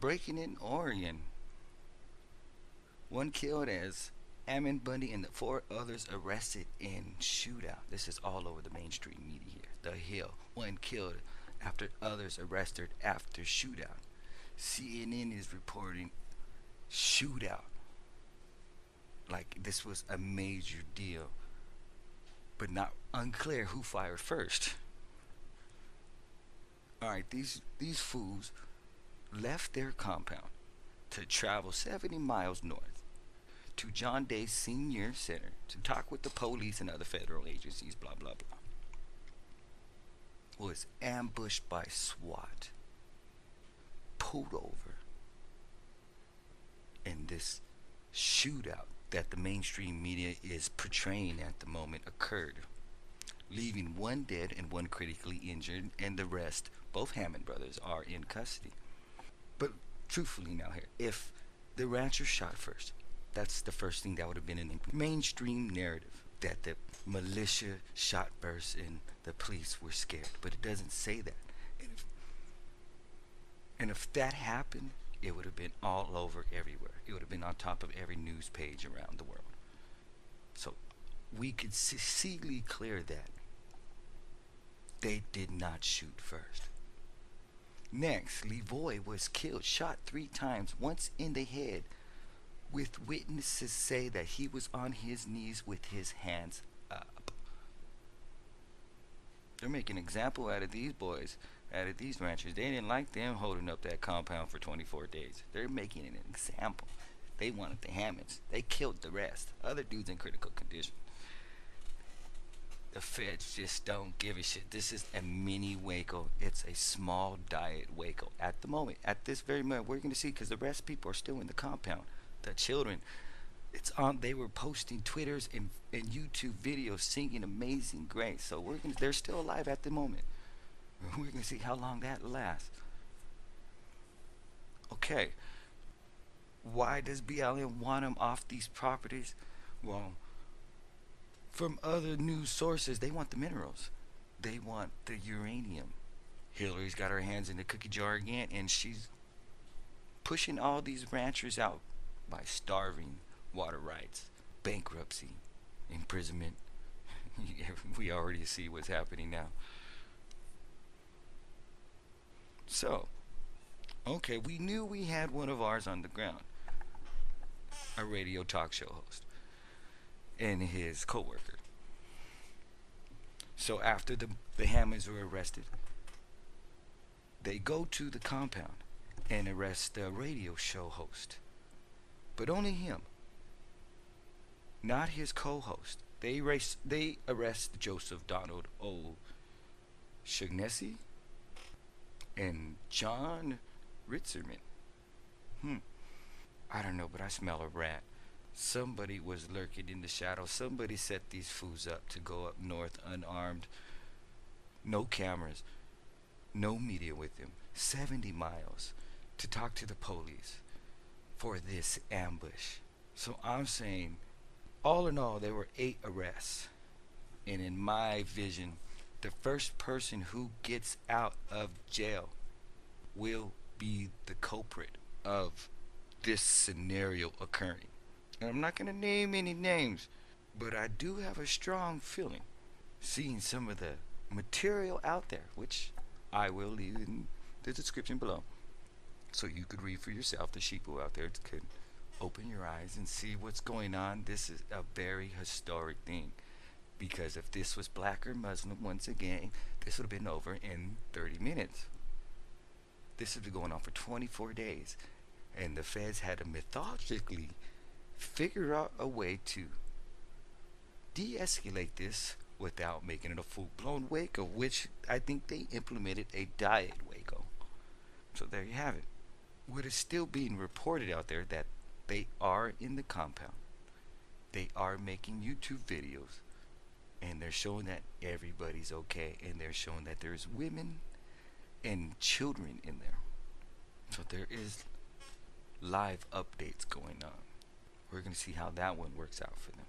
Breaking in Oregon. One killed as Ammon Bundy and the four others arrested in shootout. This is all over the mainstream media here. The Hill. One killed after others arrested after shootout. CNN is reporting shootout like this was a major deal, but not unclear who fired first. All right, these fools left their compound to travel 70 miles north to John Day Senior Center to talk with the police and other federal agencies. Blah blah blah. Was ambushed by SWAT, pulled over, and this shootout that the mainstream media is portraying at the moment occurred, leaving one dead and one critically injured, and the rest, both Hammond brothers, are in custody. But truthfully, now here, if the rancher shot first, that's the first thing that would have been in the mainstream narrative, that the militia shot first and the police were scared. But it doesn't say that. And if that happened, it would have been all over everywhere. It would have been on top of every news page around the world. So we could see clear that they did not shoot first. Next, Levoy was killed, shot 3 times, once in the head, with witnesses say that he was on his knees with his hands up. They're making an example out of these boys, out of these ranchers. They didn't like them holding up that compound for 24 days. They're making an example. They wanted the Hammonds. They killed the rest. Other dudes in critical condition. The feds just don't give a shit. This is a mini Waco. It's a small diet Waco. At the moment, at this very moment, we're going to see, because the rest of people are still in the compound. The children, it's on. They were posting Twitters and YouTube videos singing "Amazing Grace." So they're still alive at the moment. We're going to see how long that lasts. Okay, why does BLM want them off these properties? Well, from other news sources, they want the minerals. They want the uranium. Hillary's got her hands in the cookie jar again, and she's pushing all these ranchers out by starving, water rights, bankruptcy, imprisonment. We already see what's happening now. So, okay, we knew we had one of ours on the ground, a radio talk show host, and his co-worker. So after the Hammonds were arrested, they go to the compound and arrest the radio show host. But only him, not his co-host. They arrest Joseph Donald O. Shaughnessy and John Ritzerman. I don't know, but I smell a rat. Somebody was lurking in the shadows. Somebody set these fools up to go up north unarmed. No cameras, no media with them. 70 miles to talk to the police for this ambush. So I'm saying, all in all, there were 8 arrests. And in my vision, the first person who gets out of jail will be the culprit of this scenario occurring. And I'm not going to name any names, but I do have a strong feeling, seeing some of the material out there, which I will leave in the description below, so you could read for yourself. The sheeple out there could open your eyes and see what's going on. This is a very historic thing, because if this was black or Muslim, once again, this would have been over in 30 minutes. This has been going on for 24 days, and the feds had to methodically figure out a way to de-escalate this without making it a full-blown Waco, which I think they implemented a diet Waco. So there you have it. What is still being reported out there, that they are in the compound, they are making YouTube videos, and they're showing that everybody's okay, and they're showing that there's women and children in there. So there is live updates going on. We're going to see how that one works out for them.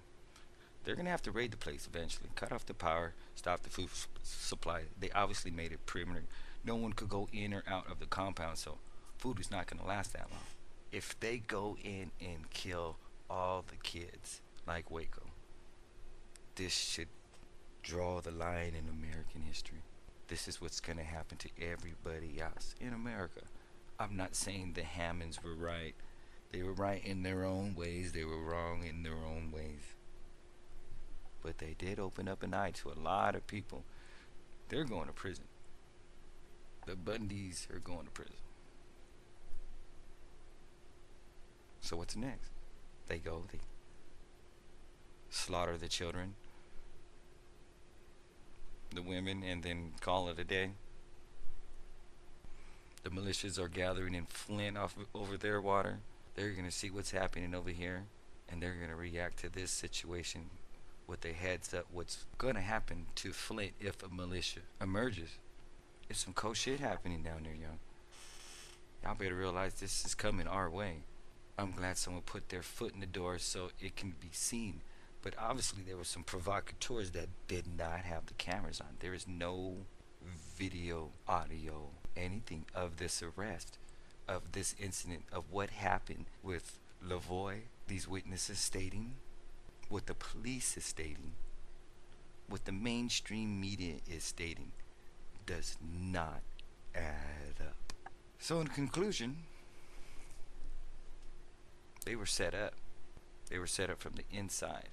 They're going to have to raid the place eventually, cut off the power, stop the food supply. They obviously made it perimeter. No one could go in or out of the compound, so food is not going to last that long. If they go in and kill all the kids like Waco, this should draw the line in American history. This is what's going to happen to everybody else in America. I'm not saying the Hammonds were right. They were right in their own ways. They were wrong in their own ways. But they did open up an eye to a lot of people. They're going to prison. The Bundys are going to prison. So what's next? They slaughter the children, the women, and then call it a day. The militias are gathering in Flint over their water. They're going to see what's happening over here, and they're going to react to this situation with a heads up what's going to happen to Flint if a militia emerges. It's some cold shit happening down there, y'all. Y'all better realize this is coming our way. I'm glad someone put their foot in the door so it can be seen. But obviously there were some provocateurs that did not have the cameras on. There is no video, audio, anything of this arrest, of this incident, of what happened with Lavoy, these witnesses stating, what the police is stating, what the mainstream media is stating, does not add up. So in conclusion, they were set up. They were set up from the inside.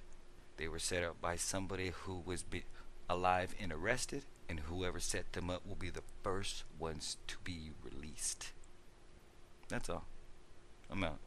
They were set up by somebody who was alive and arrested, and whoever set them up will be the first ones to be released. That's all. I'm out.